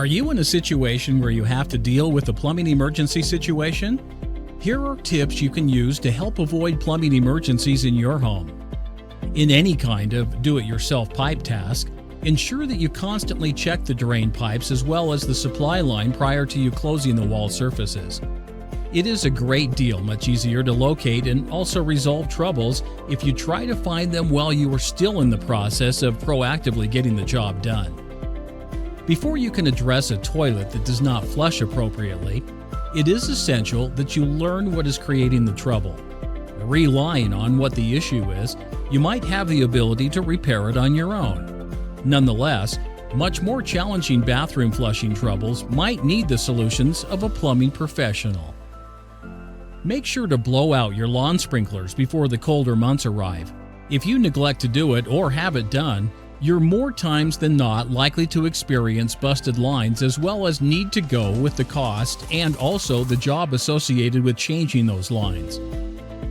Are you in a situation where you have to deal with a plumbing emergency situation? Here are tips you can use to help avoid plumbing emergencies in your home. In any kind of do-it-yourself pipe task, ensure that you constantly check the drain pipes as well as the supply line prior to you closing the wall surfaces. It is a great deal much easier to locate and also resolve troubles if you try to find them while you are still in the process of proactively getting the job done. Before you can address a toilet that does not flush appropriately, it is essential that you learn what is creating the trouble. Relying on what the issue is, you might have the ability to repair it on your own. Nonetheless, much more challenging bathroom flushing troubles might need the solutions of a plumbing professional. Make sure to blow out your lawn sprinklers before the colder months arrive. If you neglect to do it or have it done, you're more times than not likely to experience busted lines as well as need to go with the cost and also the job associated with changing those lines.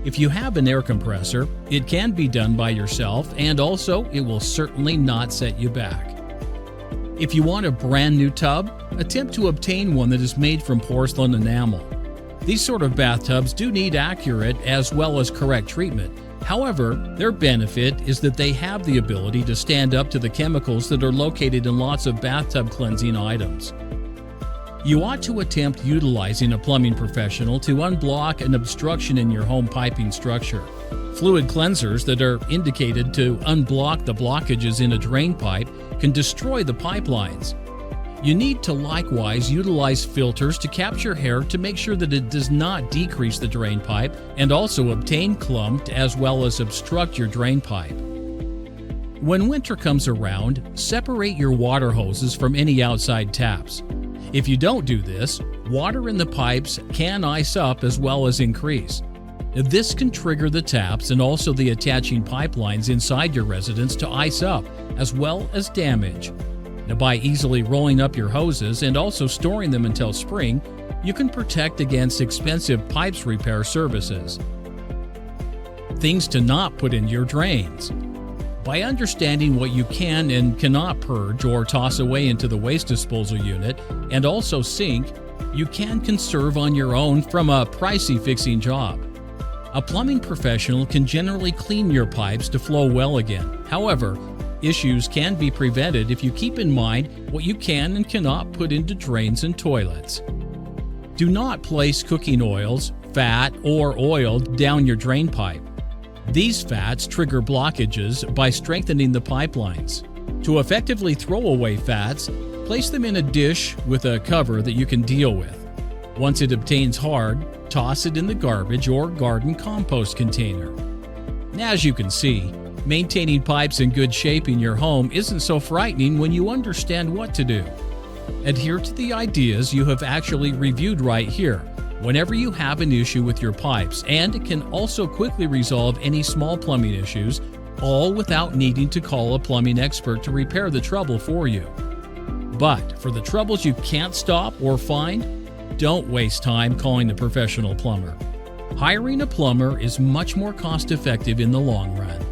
If you have an air compressor, it can be done by yourself and also it will certainly not set you back. If you want a brand new tub, attempt to obtain one that is made from porcelain enamel. These sort of bathtubs do need accurate as well as correct treatment. However, their benefit is that they have the ability to stand up to the chemicals that are located in lots of bathtub cleansing items. You ought to attempt utilizing a plumbing professional to unblock an obstruction in your home piping structure. Fluid cleansers that are indicated to unblock the blockages in a drain pipe can destroy the pipelines. You need to likewise utilize filters to capture hair to make sure that it does not decrease the drain pipe and also obtain clumped as well as obstruct your drain pipe. When winter comes around, separate your water hoses from any outside taps. If you don't do this, water in the pipes can ice up as well as increase. This can trigger the taps and also the attaching pipelines inside your residence to ice up as well as damage. Now, by easily rolling up your hoses and also storing them until spring, you can protect against expensive pipes repair services. Things to not put in your drains. By understanding what you can and cannot purge or toss away into the waste disposal unit and also sink, you can conserve on your own from a pricey fixing job. A plumbing professional can generally clean your pipes to flow well again. However, issues can be prevented if you keep in mind what you can and cannot put into drains and toilets. Do not place cooking oils, fat, or oil down your drain pipe. These fats trigger blockages by strengthening the pipelines. To effectively throw away fats, place them in a dish with a cover that you can deal with. Once it obtains hard, toss it in the garbage or garden compost container. As you can see, maintaining pipes in good shape in your home isn't so frightening when you understand what to do. Adhere to the ideas you have actually reviewed right here whenever you have an issue with your pipes, and it can also quickly resolve any small plumbing issues, all without needing to call a plumbing expert to repair the trouble for you. But for the troubles you can't stop or find, don't waste time calling a professional plumber. Hiring a plumber is much more cost-effective in the long run.